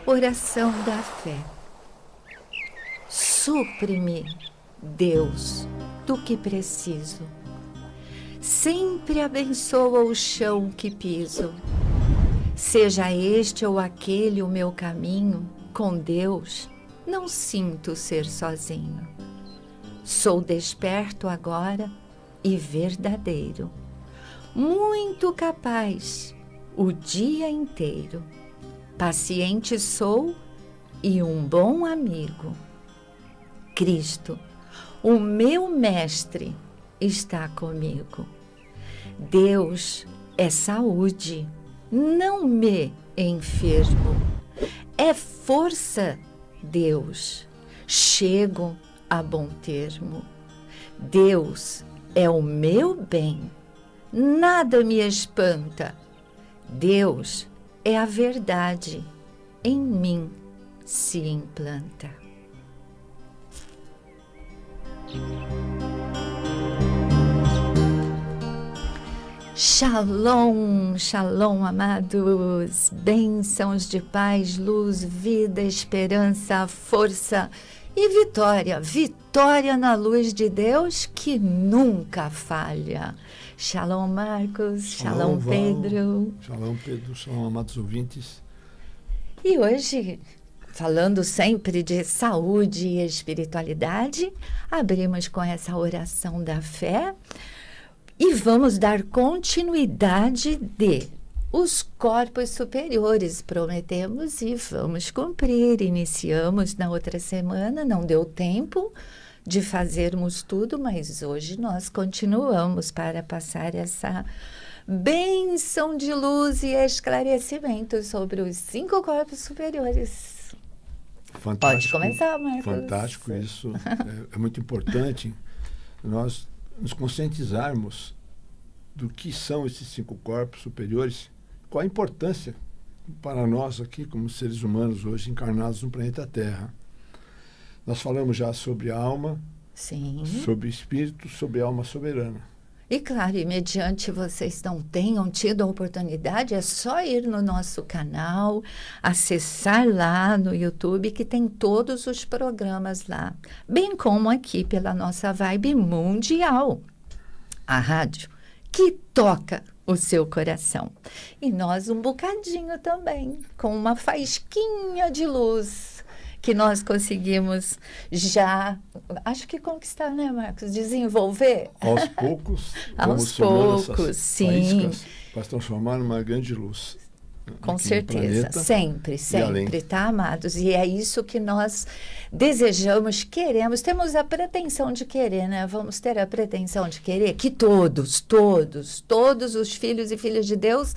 Oração da fé. Supre-me, Deus, do que preciso. Sempre abençoa o chão que piso. Seja este ou aquele o meu caminho, com Deus não sinto ser sozinho. Sou desperto agora e verdadeiro, muito capaz o dia inteiro. Paciente sou e um bom amigo. Cristo, o meu mestre, está comigo. Deus é saúde, não me enfermo. É força, Deus, chego a bom termo. Deus é o meu bem, nada me espanta. Deus é a verdade, em mim se implanta. Shalom, shalom, amados, bênçãos de paz, luz, vida, esperança, força e vitória. Vitória na luz de Deus que nunca falha. Shalom, Marcos, shalom, Pedro. Shalom, Pedro, shalom, amados ouvintes. E hoje, falando sempre de saúde e espiritualidade, abrimos com essa oração da fé. E vamos dar continuidade de os corpos superiores, prometemos e vamos cumprir. Iniciamos na outra semana, não deu tempo de fazermos tudo, mas hoje nós continuamos para passar essa bênção de luz e esclarecimento sobre os 5 corpos superiores. Fantástico. Pode começar, Marcos. Fantástico, isso é muito importante. Nós nos conscientizarmos do que são esses 5 corpos superiores, qual a importância para nós aqui, como seres humanos hoje encarnados no planeta Terra. Nós falamos já sobre a alma, sim, sobre espírito, sobre a alma soberana. E claro, e mediante vocês não tenham tido a oportunidade, é só ir no nosso canal, acessar lá no YouTube, que tem todos os programas lá. Bem como aqui pela nossa Vibe Mundial, a rádio que toca o seu coração. E nós um bocadinho também, com uma faísquinha de luz, que nós conseguimos já, acho que conquistar, né, Marcos? Desenvolver. Aos poucos, aos poucos, sim. Para se transformar numa grande luz. Com certeza, sempre, tá, amados? E é isso que nós desejamos, queremos, temos a pretensão de querer, né? Vamos ter a pretensão de querer que todos os filhos e filhas de Deus,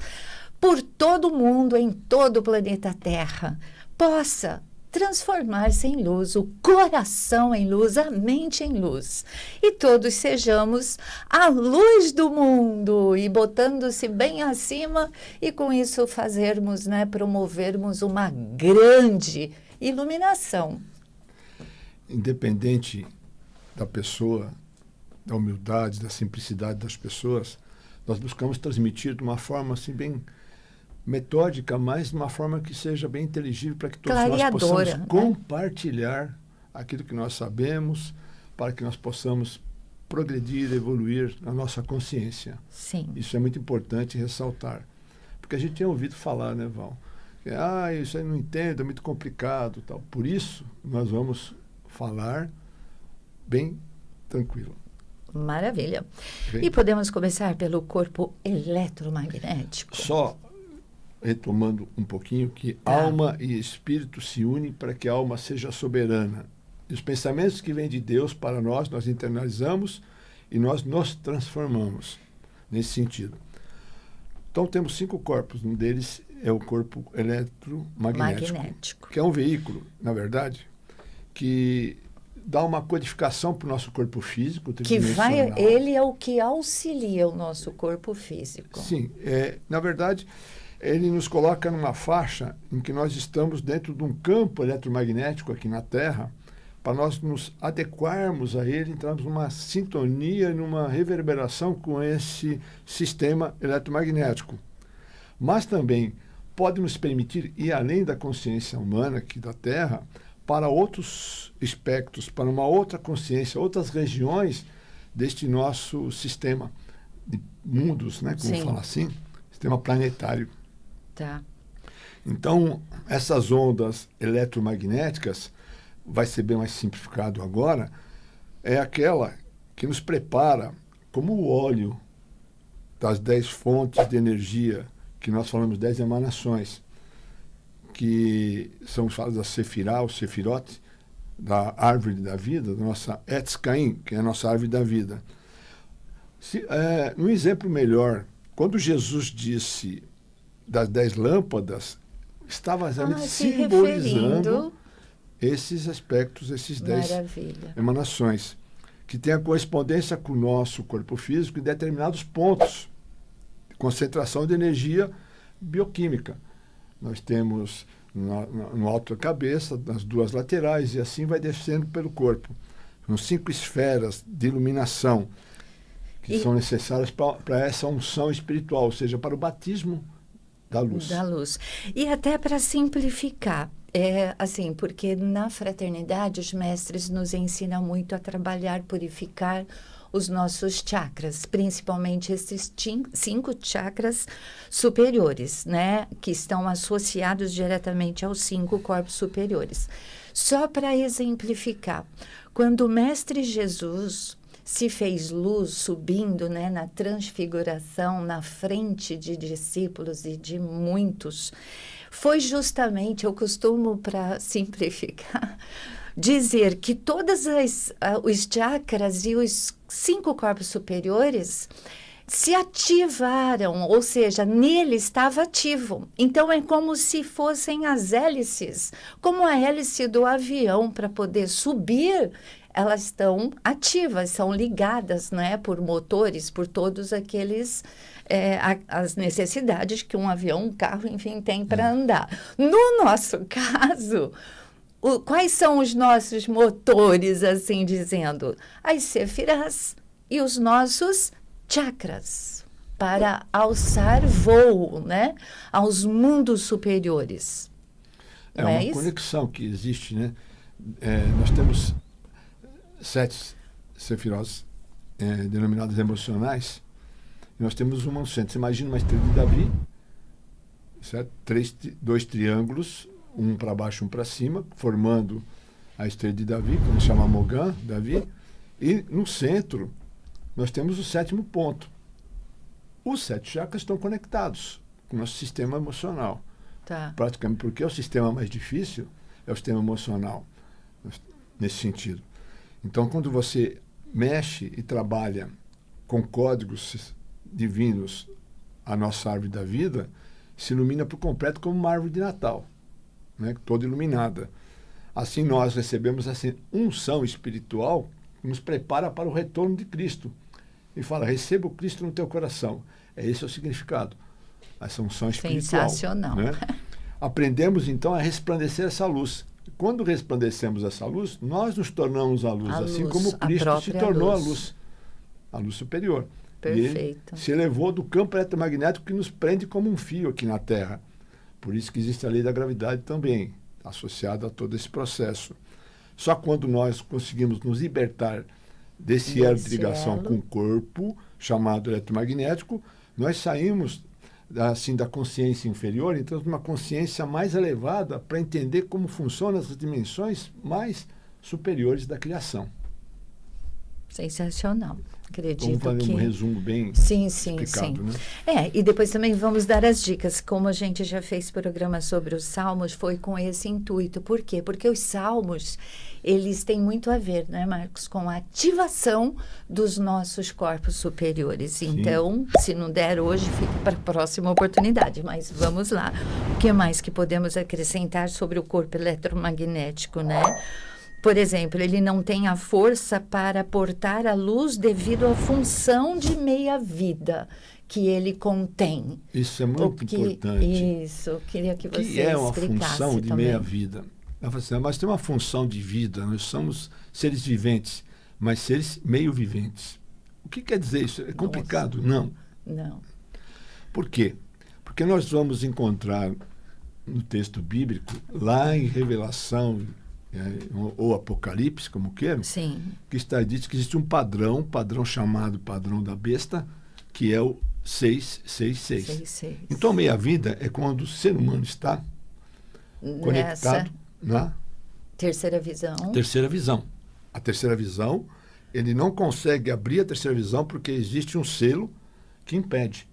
por todo o mundo, em todo o planeta Terra, possa transformar-se em luz, o coração em luz, a mente em luz. E todos sejamos a luz do mundo e botando-se bem acima e com isso fazermos, né, promovermos uma grande iluminação. Independente da pessoa, da humildade, da simplicidade das pessoas, nós buscamos transmitir de uma forma assim bem metódica, mas de uma forma que seja bem inteligível para que todos nós possamos compartilhar aquilo que nós sabemos, para que nós possamos progredir, evoluir na nossa consciência. Sim. Isso é muito importante ressaltar. Porque a gente tem ouvido falar, né, Val? Que, isso aí não entendo, é muito complicado. Tal. Por isso, nós vamos falar bem tranquilo. Maravilha. Bem, e podemos começar pelo corpo eletromagnético. Só retomando um pouquinho, que alma e espírito se unem para que a alma seja soberana. E os pensamentos que vêm de Deus para nós, nós internalizamos e nós nos transformamos nesse sentido. Então, temos 5 corpos. Um deles é o corpo eletromagnético, que é um veículo, na verdade, que dá uma codificação para o nosso corpo físico. Ele é o que auxilia o nosso corpo físico. Sim, na verdade, ele nos coloca numa faixa em que nós estamos dentro de um campo eletromagnético aqui na Terra, para nós nos adequarmos a ele, entrarmos numa sintonia, numa reverberação com esse sistema eletromagnético. Mas também, pode nos permitir ir além da consciência humana aqui da Terra para outros espectros, para uma outra consciência, outras regiões deste nosso sistema de mundos, né, como fala assim, sistema planetário. Tá. Então, essas ondas eletromagnéticas, vai ser bem mais simplificado agora, é aquela que nos prepara como o óleo das 10 fontes de energia, que nós falamos 10 emanações, que são chamadas da Sefirá, ou Sefirote, da árvore da vida, da nossa Etz Caim, que é a nossa árvore da vida. Um exemplo melhor, quando Jesus disse das 10 lâmpadas, estava simbolizando esses aspectos, esses 10 emanações, que têm a correspondência com o nosso corpo físico em determinados pontos de concentração de energia bioquímica. Nós temos no alto da cabeça, nas 2 laterais, e assim vai descendo pelo corpo. São 5 esferas de iluminação que são necessárias para essa unção espiritual, ou seja, para o batismo da luz. Da luz. E até para simplificar, assim, porque na fraternidade os mestres nos ensinam muito a trabalhar, purificar os nossos chakras, principalmente esses 5 chakras superiores, né, que estão associados diretamente aos 5 corpos superiores. Só para exemplificar, quando o Mestre Jesus se fez luz subindo, né, na transfiguração, na frente de discípulos e de muitos, foi justamente, eu costumo, para simplificar, dizer que todos os chakras e os 5 corpos superiores se ativaram, ou seja, nele estava ativo. Então, é como se fossem as hélices, como a hélice do avião, para poder subir, elas estão ativas, são ligadas, né, por motores, por todos aqueles, as necessidades que um avião, um carro, enfim, tem para andar. No nosso caso, quais são os nossos motores, assim dizendo? As sefirás e os nossos chakras, para alçar voo, né, aos mundos superiores. É uma conexão que existe, né? Nós temos 7 sefirós denominadas emocionais, e nós temos uma no centro. Você imagina uma estrela de Davi, certo? 2 triângulos, um para baixo e um para cima, formando a estrela de Davi, que se chama Mogan, Davi, e no centro nós temos o 7º ponto. Os 7 chakras estão conectados com o nosso sistema emocional. Tá. Praticamente, porque o sistema mais difícil é o sistema emocional, nesse sentido. Então, quando você mexe e trabalha com códigos divinos, a nossa árvore da vida se ilumina por completo como uma árvore de Natal, né, toda iluminada. Assim, nós recebemos essa unção espiritual que nos prepara para o retorno de Cristo. E fala, receba o Cristo no teu coração. Esse é o significado. Essa unção espiritual. Sensacional. Né? Aprendemos, então, a resplandecer essa luz. Quando resplandecemos essa luz, nós nos tornamos a luz, assim como Cristo se tornou a luz superior. Perfeito. E ele se elevou do campo eletromagnético que nos prende como um fio aqui na Terra. Por isso que existe a lei da gravidade também, associada a todo esse processo. Só quando nós conseguimos nos libertar desse elo de ligação com o corpo, chamado eletromagnético, nós saímos assim, da consciência inferior, então uma consciência mais elevada para entender como funcionam as dimensões mais superiores da criação. Sensacional. Acredito vamos fazer que... um resumo bem explicado, né? E depois também vamos dar as dicas. Como a gente já fez programa sobre os salmos, foi com esse intuito. Por quê? Porque os salmos, eles têm muito a ver, né, Marcos, com a ativação dos nossos corpos superiores. Sim. Então, se não der hoje, fica para a próxima oportunidade. Mas vamos lá. O que mais que podemos acrescentar sobre o corpo eletromagnético, né? Por exemplo, ele não tem a força para portar a luz devido à função de meia-vida que ele contém. Isso é muito importante. Isso, queria que você explicasse. Que é uma função de meia-vida? Mas tem uma função de vida, nós somos seres viventes, mas seres meio-viventes. O que quer dizer isso? É complicado? Nossa. Não. Não. Por quê? Porque nós vamos encontrar no texto bíblico, lá em Revelação, ou Apocalipse, como queiram, Sim. que está dito que existe um padrão chamado padrão da besta, que é o 666. Então, meia-vida é quando o ser humano está conectado na terceira visão. Terceira visão. A terceira visão, ele não consegue abrir a terceira visão porque existe um selo que impede.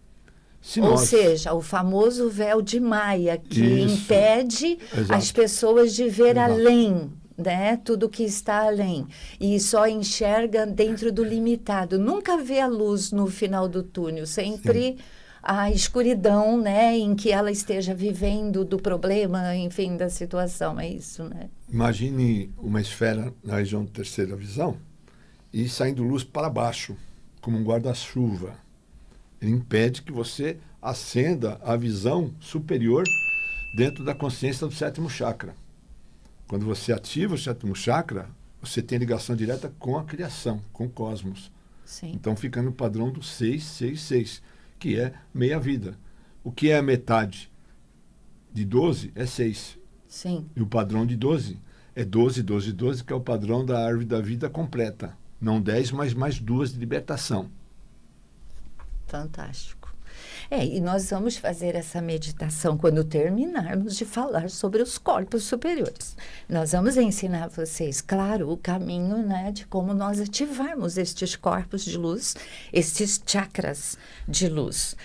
Ou seja, o famoso véu de Maia, que impede as pessoas de ver além, né? Tudo que está além. E só enxerga dentro do limitado. Nunca vê a luz no final do túnel, sempre a escuridão, né? Em que ela esteja vivendo do problema, enfim, da situação. É isso, né? Imagine uma esfera na região de terceira visão e saindo luz para baixo, como um guarda-chuva. Ele impede que você acenda a visão superior dentro da consciência do sétimo chakra. Quando você ativa o sétimo chakra, você tem ligação direta com a criação, com o cosmos. Sim. Então fica no padrão do 666, que é meia vida. O que é a metade de 12 é 6. Sim. E o padrão de 12 é 12, 12, 12, que é o padrão da árvore da vida completa. Não 10, mas mais 2 de libertação. Fantástico. E nós vamos fazer essa meditação quando terminarmos de falar sobre os corpos superiores. Nós vamos ensinar a vocês, claro, o caminho, né, de como nós ativarmos estes corpos de luz, estes chakras de luz.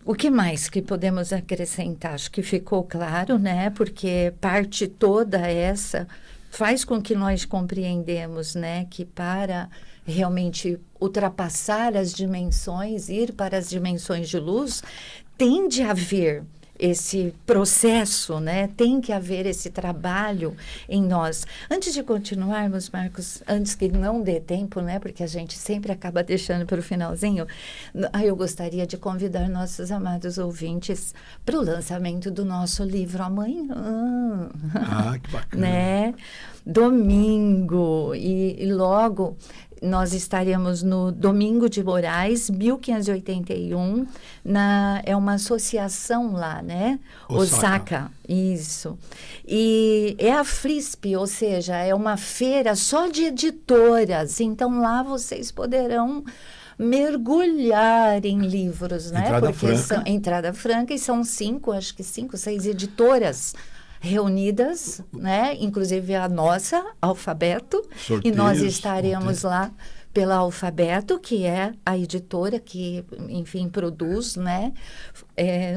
O que mais que podemos acrescentar? Acho que ficou claro, né, porque parte toda essa faz com que nós compreendemos, né, que para realmente ultrapassar as dimensões, ir para as dimensões de luz, tem de haver esse processo, né? Tem que haver esse trabalho em nós. Antes de continuarmos, Marcos, antes que não dê tempo, né? Porque a gente sempre acaba deixando para o finalzinho, eu gostaria de convidar nossos amados ouvintes para o lançamento do nosso livro amanhã. Ah, que bacana. Né? Domingo, e logo nós estaremos no Domingo de Moraes, 1581, é uma associação lá, né? Osaka. Isso. E é a FLISP, ou seja, é uma feira só de editoras. Então, lá vocês poderão mergulhar em livros, né? Entrada Porque franca. Entrada franca, e são 6 editoras reunidas, né? Inclusive a nossa, Alfabeto. Sorteios, e nós estaremos lá pela Alfabeto, que é a editora que, enfim, produz, né,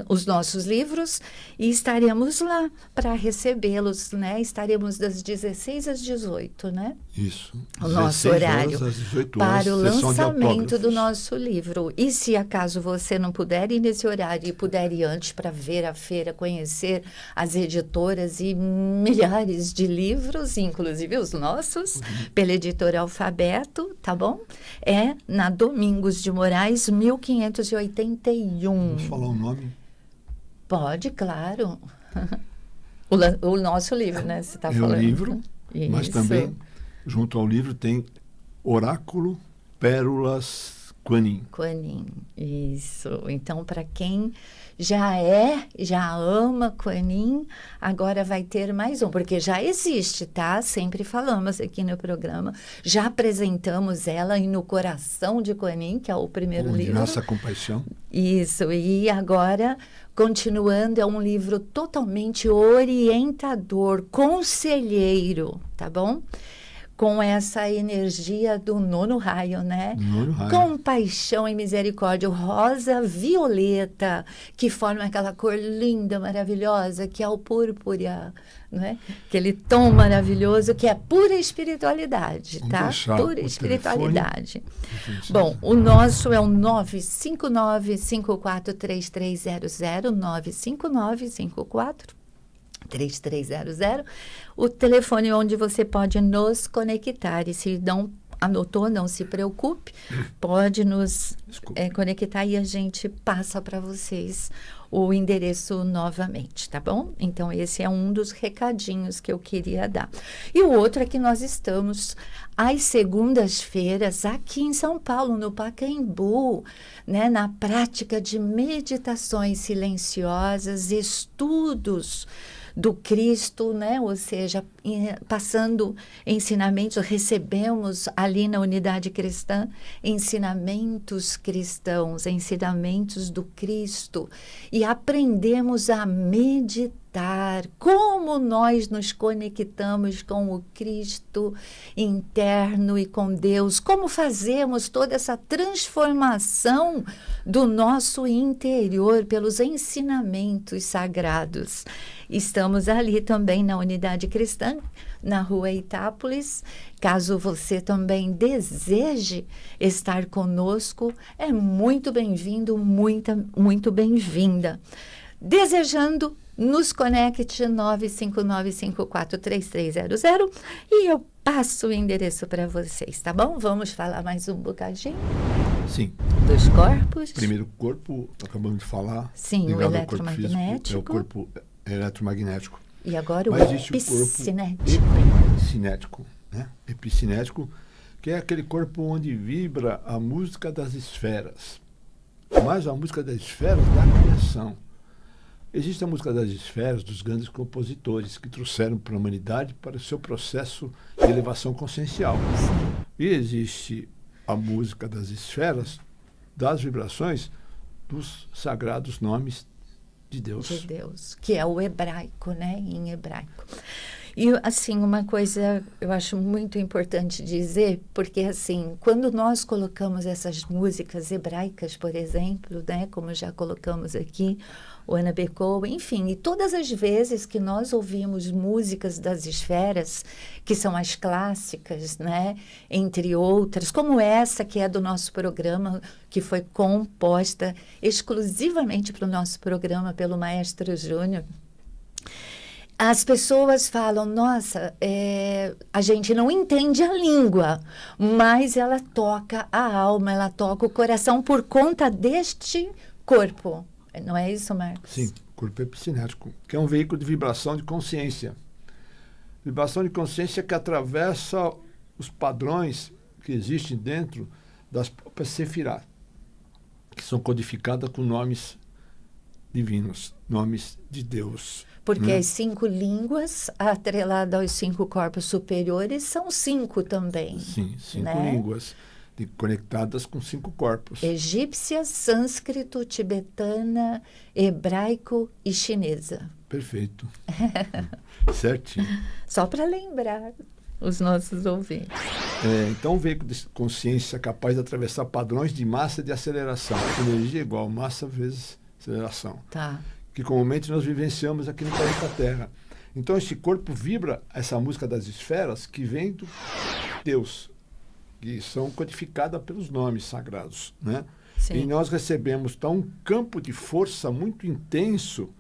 os nossos livros, e estaremos lá para recebê-los, né? Estaremos das 16 às 18, né? Isso. O nosso horário às 18 para o lançamento do autógrafos. nosso livro. E se acaso você não puder ir nesse horário e puder ir antes para ver a feira, conhecer as editoras e milhares de livros, inclusive os nossos, pela editora Alfabeto, tá bom? É na Domingos de Moraes, 1581. Vamos falar o nome? Pode, claro. O nosso livro, né? Você está falando. É o livro, mas Isso. também, junto ao livro, tem Oráculo Pérolas Kuan-Yin. Kuan-Yin, isso. Então, para quem já ama Kuan-Yin, agora vai ter mais um, porque já existe, tá? Sempre falamos aqui no programa, já apresentamos ela e No Coração de Kuan-Yin, que é o primeiro livro. Nossa Compaixão. Isso, e agora, continuando, é um livro totalmente orientador, conselheiro, tá bom? Com essa energia do nono raio, né? Nono raio. Compaixão e misericórdia, o rosa violeta, que forma aquela cor linda, maravilhosa, que é o púrpura, né? Aquele tom maravilhoso que é pura espiritualidade, tá? Pura espiritualidade. Bom, o nosso é o 959-543300, 959-543300, o telefone onde você pode nos conectar, e se não anotou, não se preocupe, pode nos conectar e a gente passa para vocês o endereço novamente, tá bom? Então, esse é um dos recadinhos que eu queria dar. E o outro é que nós estamos às segundas-feiras aqui em São Paulo, no Pacaembu, né, na prática de meditações silenciosas, estudos do Cristo, né? Ou seja, passando ensinamentos, recebemos ali na unidade cristã ensinamentos cristãos, ensinamentos do Cristo, e aprendemos a meditar, como nós nos conectamos com o Cristo interno e com Deus, como fazemos toda essa transformação do nosso interior pelos ensinamentos sagrados. Estamos ali também na unidade cristã, na rua Itápolis. Caso você também deseje estar conosco, é muito bem-vindo, muito bem-vinda. Desejando, nos conecte 959543300 e eu passo o endereço para vocês, tá bom? Vamos falar mais um bocadinho? Sim. Dos corpos. Primeiro corpo, acabamos de falar. Sim, o eletromagnético. Físico, é o corpo eletromagnético. E agora o epicinético. Epicinético, né? Epicinético, que é aquele corpo onde vibra a música das esferas. Mas a música das esferas da criação. Existe a música das esferas dos grandes compositores que trouxeram para a humanidade para o seu processo de elevação consciencial. E existe a música das esferas, das vibrações dos sagrados nomes de Deus. De Deus, que é o hebraico, né? Em hebraico. E, assim, uma coisa eu acho muito importante dizer, porque, assim, quando nós colocamos essas músicas hebraicas, por exemplo, né? Como já colocamos aqui, o Ana Becou, enfim, e todas as vezes que nós ouvimos músicas das esferas, que são as clássicas, né? Entre outras, como essa que é do nosso programa, que foi composta exclusivamente para o nosso programa pelo Maestro Júnior, as pessoas falam, nossa, a gente não entende a língua, mas ela toca a alma, ela toca o coração por conta deste corpo. Não é isso, Marcos? Sim, corpo epicinético, que é um veículo de vibração de consciência. Vibração de consciência que atravessa os padrões que existem dentro das próprias sefirá, que são codificadas com nomes divinos, nomes de Deus. Porque as 5 línguas, atreladas aos 5 corpos superiores, são 5 também. Sim, 5 né? línguas conectadas com 5 corpos. Egípcia, sânscrito, tibetana, hebraico e chinesa. Perfeito. Certinho. Só para lembrar os nossos ouvintes. Então, um veículo de consciência capaz de atravessar padrões de massa e de aceleração. Energia igual massa vezes aceleração. Tá. Que comumente nós vivenciamos aqui no planeta Terra. Então, este corpo vibra essa música das esferas que vem do Deus, que são codificadas pelos nomes sagrados, né? Sim. E nós recebemos um campo de força muito intenso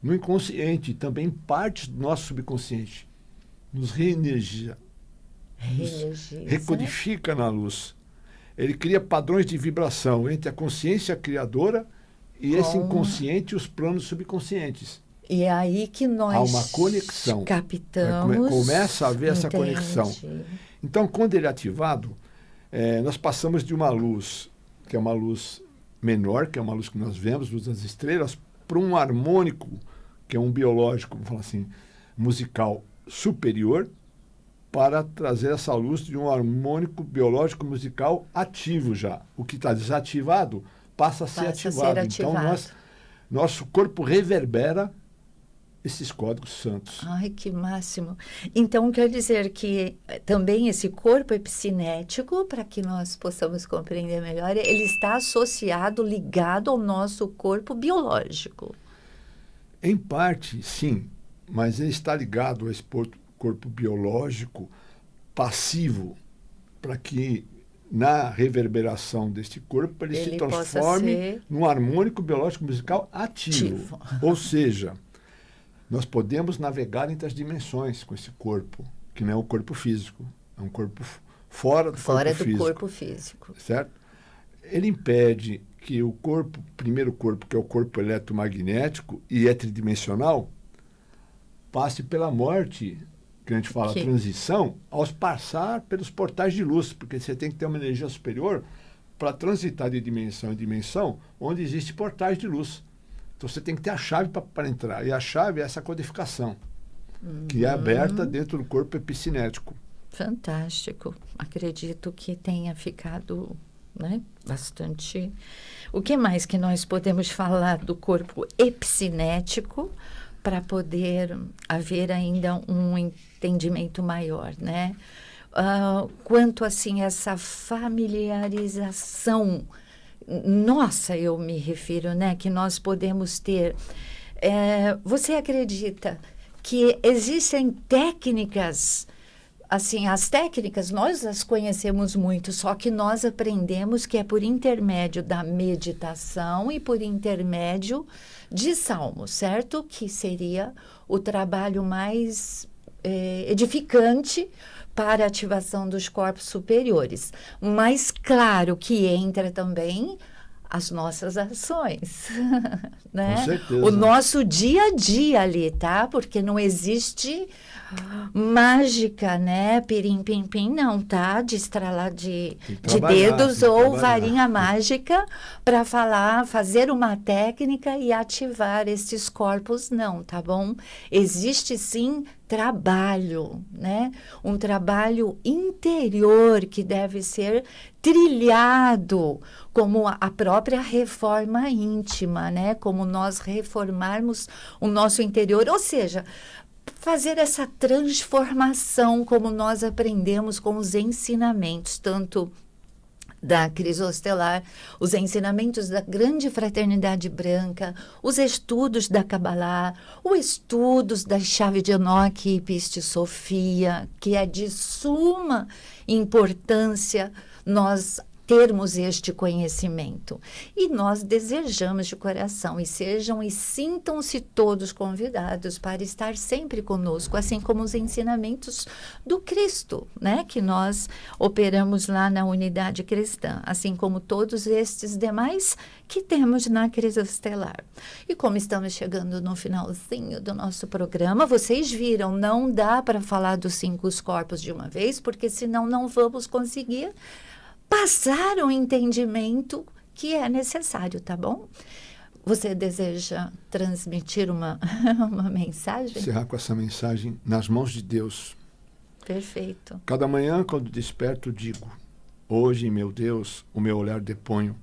no inconsciente, também partes do nosso subconsciente. Nos reenergia, nos recodifica na luz. Ele cria padrões de vibração entre a consciência criadora e esse inconsciente e os planos subconscientes. E é aí que nós há uma conexão. Captamos. Começa a haver essa conexão. Então, quando ele é ativado, nós passamos de uma luz, que é uma luz menor, que é uma luz que nós vemos, luz das estrelas, para um harmônico, que é um biológico, vamos falar assim, musical superior, para trazer essa luz de um harmônico biológico musical ativo já. O que está desativado passa a ser ativado. Então, nosso corpo reverbera esses códigos santos. Ai, que máximo. Então, quer dizer que também esse corpo epicinético, para que nós possamos compreender melhor, ele está associado, ligado ao nosso corpo biológico. Em parte, sim, mas ele está ligado a esse corpo biológico passivo, para que na reverberação deste corpo ele se transforme num harmônico biológico musical ativo. Ou seja, nós podemos navegar entre as dimensões com esse corpo, que não é um corpo físico, é um corpo fora do corpo físico. Certo? Ele impede que o primeiro corpo, que é o corpo eletromagnético e é tridimensional, passe pela morte, que a gente fala transição, ao passar pelos portais de luz, porque você tem que ter uma energia superior para transitar de dimensão em dimensão, onde existem portais de luz. Então você tem que ter a chave para entrar, e a chave é essa codificação, que é aberta dentro do corpo epicinético. Fantástico. Acredito que tenha ficado, né, bastante... O que mais que nós podemos falar do corpo epicinético para poder haver ainda um entendimento maior, né? Quanto, assim, essa familiarização, nossa, eu me refiro, né, que nós podemos ter. Você acredita que existem técnicas... Assim, as técnicas, nós as conhecemos muito, só que nós aprendemos que é por intermédio da meditação e por intermédio de salmos, certo? Que seria o trabalho mais edificante para a ativação dos corpos superiores. Mas, claro, que entra também as nossas ações, né? Com certeza. O nosso dia a dia ali, tá? Porque não existe... mágica, né? Pirim, pim, pim, não, tá? De estralar de dedos ou varinha mágica para fazer uma técnica e ativar esses corpos, não, tá bom? Existe sim trabalho, né? Um trabalho interior que deve ser trilhado, como a própria reforma íntima, né? Como nós reformarmos o nosso interior, ou seja, fazer essa transformação como nós aprendemos com os ensinamentos, tanto da Crisostelar, os ensinamentos da Grande Fraternidade Branca, os estudos da Kabbalah, os estudos da Chave de Enoque e Piste Sofia, que é de suma importância nós termos este conhecimento. E nós desejamos de coração, e sintam-se todos convidados para estar sempre conosco, assim como os ensinamentos do Cristo, né? Que nós operamos lá na Unidade Cristã, assim como todos estes demais que temos na Crisostelar. E como estamos chegando no finalzinho do nosso programa, vocês viram, não dá para falar dos 5 corpos de uma vez, porque senão não vamos conseguir passar o entendimento que é necessário, tá bom? Você deseja transmitir uma mensagem? Encerrar com essa mensagem: nas mãos de Deus. Perfeito. Cada manhã, quando desperto, digo: hoje, meu Deus, o meu olhar deponho,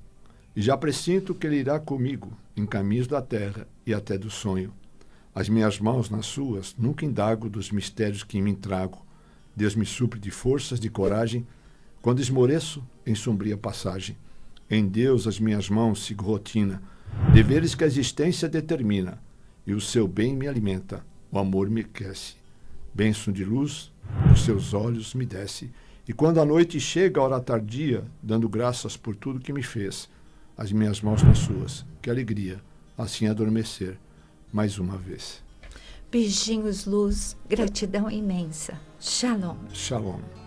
e já pressinto que Ele irá comigo em caminhos da terra e até do sonho. As minhas mãos nas suas, nunca indago dos mistérios que em mim trago. Deus me supre de forças, de coragem, quando esmoreço em sombria passagem. Em Deus as minhas mãos sigo rotina, deveres que a existência determina, e o seu bem me alimenta, o amor me aquece. Bênção de luz, dos seus olhos me desce, e quando a noite chega a hora tardia, dando graças por tudo que me fez, as minhas mãos nas suas, que alegria, assim adormecer, mais uma vez. Beijinhos, luz, gratidão imensa. Shalom. Shalom.